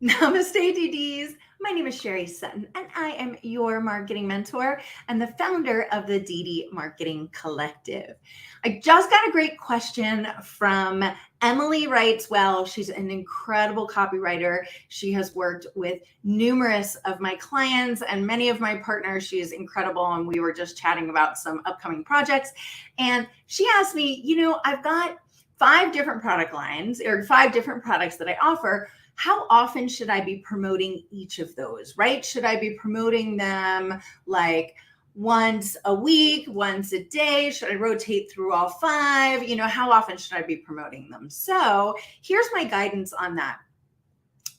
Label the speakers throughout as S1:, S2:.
S1: Namaste, DDs. My name is Sherry Sutton, and I am your marketing mentor and the founder of the DD Marketing Collective. I just got a great question from Emily Wrightswell. She's an incredible copywriter. She has worked with numerous of my clients and many of my partners. She is incredible, and we were just chatting about some upcoming projects. And she asked me, I've got 5 different product lines or 5 different products that I offer. How often should I be promoting each of those, right? Should I be promoting them like once a week, once a day? Should I rotate through all 5? How often should I be promoting them? So here's my guidance on that.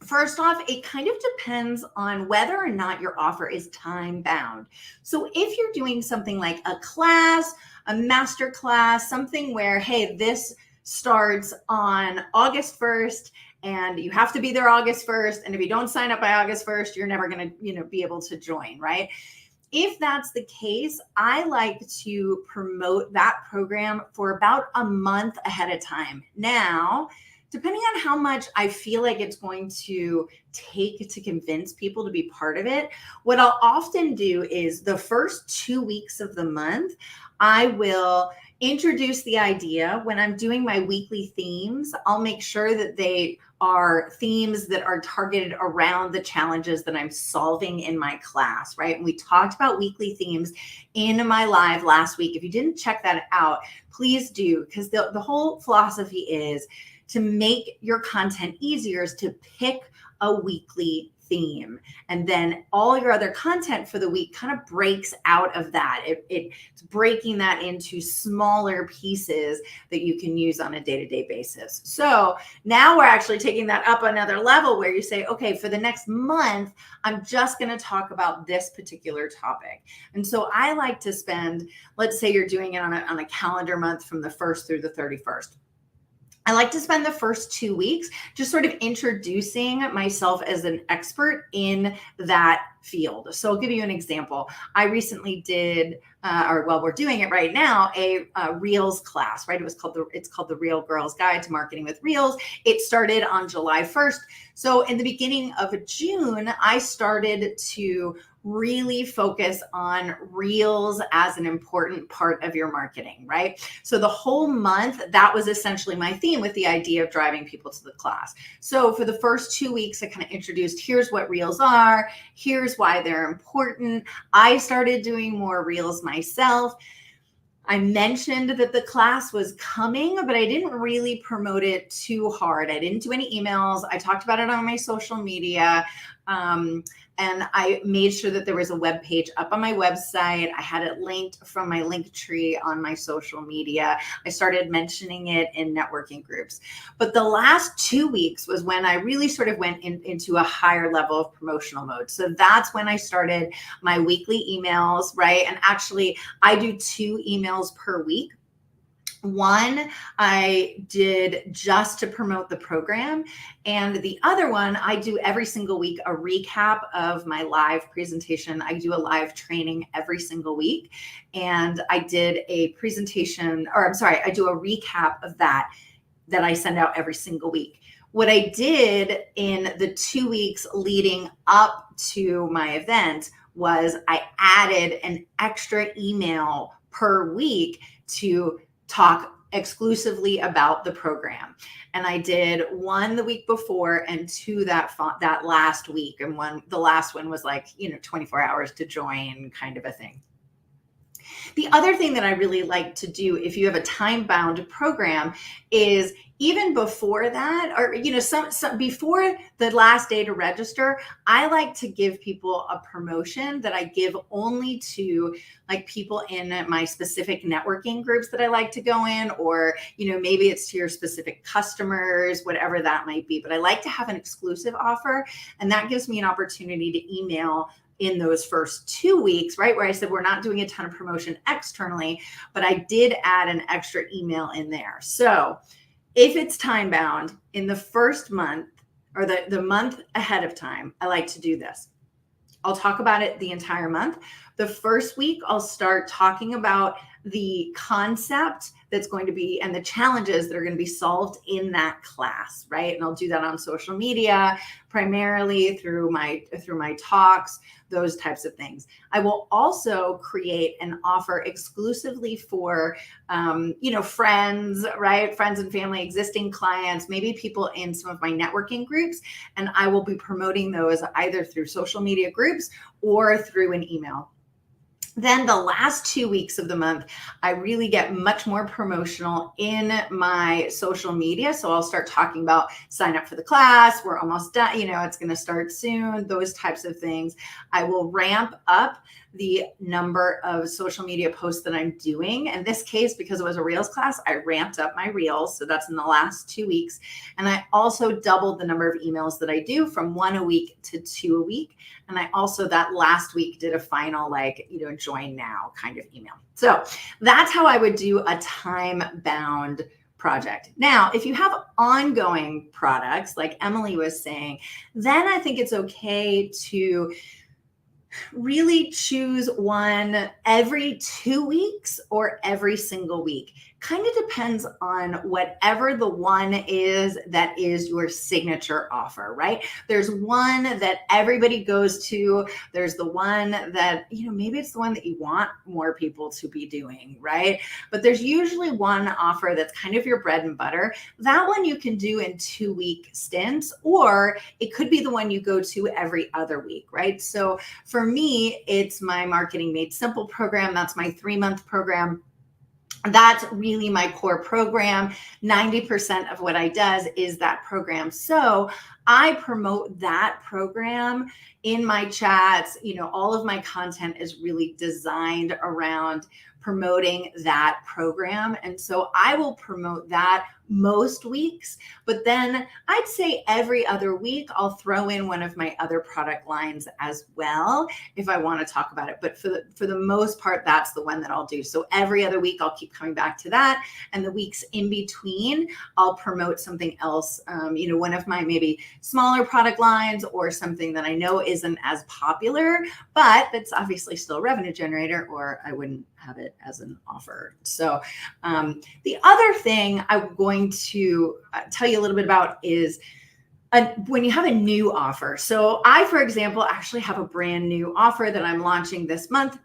S1: First off, it kind of depends on whether or not your offer is time bound. So if you're doing something like a class, a master class, something where, hey, this starts on August 1st and you have to be there August 1st. And if you don't sign up by August 1st, you're never going to, be able to join, right? If that's the case, I like to promote that program for about a month ahead of time. Now, depending on how much I feel like it's going to take to convince people to be part of it, what I'll often do is the first 2 weeks of the month, I will introduce the idea. When I'm doing my weekly themes, I'll make sure that they are themes that are targeted around the challenges that I'm solving in my class, right? And we talked about weekly themes in my live last week. If you didn't check that out, please do, because the whole philosophy is to make your content easier is to pick a weekly theme. And then all your other content for the week kind of breaks out of that. It's breaking that into smaller pieces that you can use on a day-to-day basis. So now we're actually taking that up another level where you say, okay, for the next month, I'm just going to talk about this particular topic. And so I like to spend, let's say you're doing it on a calendar month from the 1st through the 31st. I like to spend the first 2 weeks just sort of introducing myself as an expert in that field. So I'll give you an example. I recently did, we're doing it right now, a Reels class, right? It's called the Real Girls Guide to Marketing with Reels. It started on July 1st. So in the beginning of June, I started to really focus on Reels as an important part of your marketing, right? So the whole month, that was essentially my theme with the idea of driving people to the class. So for the first 2 weeks, I kind of introduced, here's what Reels are, here's why they're important. I started doing more Reels myself. I mentioned that the class was coming, but I didn't really promote it too hard. I didn't do any emails. I talked about it on my social media. And I made sure that there was a web page up on my website. I had it linked from my link tree on my social media. I started mentioning it in networking groups. But the last 2 weeks was when I really sort of went into a higher level of promotional mode. So that's when I started my weekly emails, right? And actually, I do 2 emails per week. One I did just to promote the program, and the other one I do every single week, a recap of my live presentation. I do a live training every single week, and I did a presentation, I do a recap of that I send out every single week. What I did in the 2 weeks leading up to my event was I added an extra email per week to talk exclusively about the program. And I did 1 the week before and 2 that last week. And the last one was like, 24 hours to join kind of a thing. The other thing that I really like to do if you have a time-bound program is even before that, or some before the last day to register, I like to give people a promotion that I give only to like people in my specific networking groups that I like to go in, or maybe it's to your specific customers, whatever that might be. But I like to have an exclusive offer, and that gives me an opportunity to email in those first 2 weeks, right? Where I said, we're not doing a ton of promotion externally, but I did add an extra email in there. So if it's time bound in the first month or the month ahead of time, I like to do this. I'll talk about it the entire month. The first week, I'll start talking about the concept that's going to be and the challenges that are going to be solved in that class, right? And I'll do that on social media, primarily through my talks, those types of things. I will also create an offer exclusively for friends, right? Friends and family, existing clients, maybe people in some of my networking groups. And I will be promoting those either through social media groups or through an email. Then the last 2 weeks of the month, I really get much more promotional in my social media. So I'll start talking about sign up for the class. We're almost done. It's going to start soon. Those types of things. I will ramp up the number of social media posts that I'm doing. In this case, because it was a Reels class, I ramped up my Reels. So that's in the last 2 weeks. And I also doubled the number of emails that I do from 1 a week to 2 a week. And I also that last week did a final join now kind of email. So that's how I would do a time-bound project. Now, if you have ongoing products, like Emily was saying, then I think it's okay to really choose one every 2 weeks or every single week. Kind of depends on whatever the one is that is your signature offer, right? There's one that everybody goes to. There's the one that, maybe it's the one that you want more people to be doing, right? But there's usually one offer that's kind of your bread and butter. That one you can do in 2-week stints, or it could be the one you go to every other week, right? So for me, it's my Marketing Made Simple program. That's my 3-month program. That's really my core program. 90% of what I does is that program. So I promote that program in my chats. All of my content is really designed around promoting that program. And so I will promote that most weeks, but then I'd say every other week, I'll throw in one of my other product lines as well, if I want to talk about it. But for the most part, that's the one that I'll do. So every other week, I'll keep coming back to that. And the weeks in between, I'll promote something else, one of my maybe smaller product lines or something that I know isn't as popular, but that's obviously still a revenue generator, or I wouldn't have it as an offer. So the other thing I'm going to tell you a little bit about is when you have a new offer. So I, for example, actually have a brand new offer that I'm launching this month.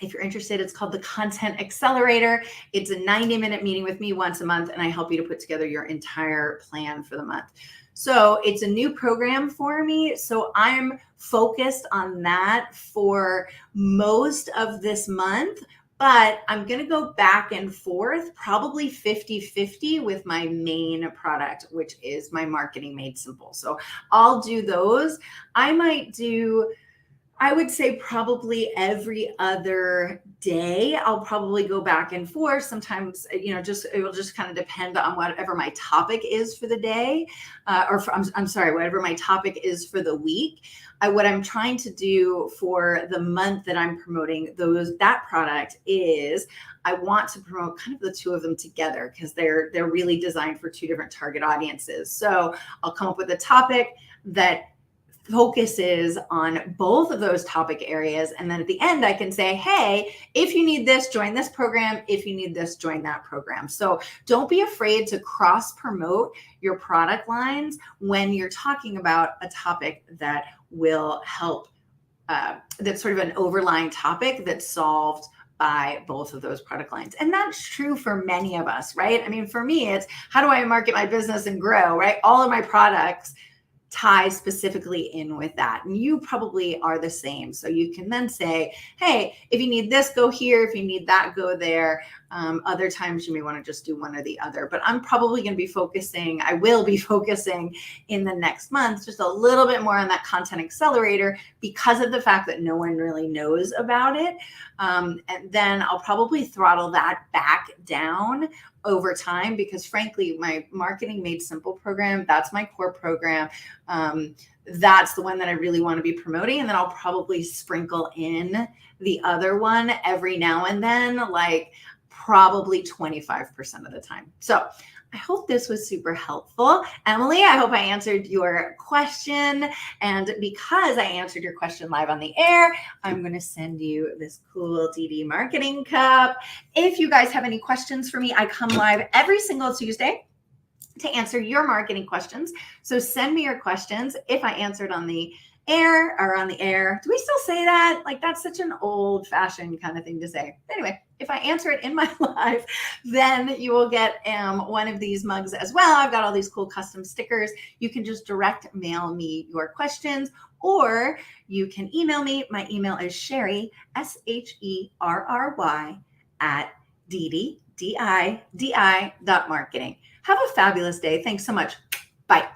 S1: If you're interested, it's called the Content Accelerator. It's a 90-minute meeting with me once a month, and I help you to put together your entire plan for the month. So it's a new program for me. So I'm focused on that for most of this month, but I'm going to go back and forth, probably 50-50 with my main product, which is my Marketing Made Simple. So I'll do those. I would say probably every other day, I'll probably go back and forth. Sometimes, it will just kind of depend on whatever my topic is for the day, whatever my topic is for the week. What I'm trying to do for the month that I'm promoting that product is I want to promote kind of the two of them together because they're really designed for two different target audiences. So I'll come up with a topic that focuses on both of those topic areas. And then at the end, I can say, hey, if you need this, join this program. If you need this, join that program. So don't be afraid to cross promote your product lines when you're talking about a topic that will help, that's sort of an overlying topic that's solved by both of those product lines. And that's true for many of us, right? I mean, for me, it's how do I market my business and grow, right? All of my products tie specifically in with that. And you probably are the same. So you can then say, hey, if you need this, go here. If you need that, go there. Other times you may want to just do one or the other, but I'm probably going to be I will be focusing in the next month, just a little bit more on that Content Accelerator because of the fact that no one really knows about it. And then I'll probably throttle that back down over time because frankly, my Marketing Made Simple program, that's my core program. That's the one that I really want to be promoting. And then I'll probably sprinkle in the other one every now and then, like probably 25% of the time. So I hope this was super helpful. Emily, I hope I answered your question. And because I answered your question live on the air, I'm going to send you this cool DD Marketing Cup. If you guys have any questions for me, I come live every single Tuesday to answer your marketing questions. So send me your questions. If I answered on the air or on the air, do we still say that? Like, that's such an old fashioned kind of thing to say. Anyway, if I answer it in my live, then you will get one of these mugs as well. I've got all these cool custom stickers. You can just direct mail me your questions, or you can email me. My email is Sherry, SHERRY at DDI.marketing. Have a fabulous day. Thanks so much. Bye.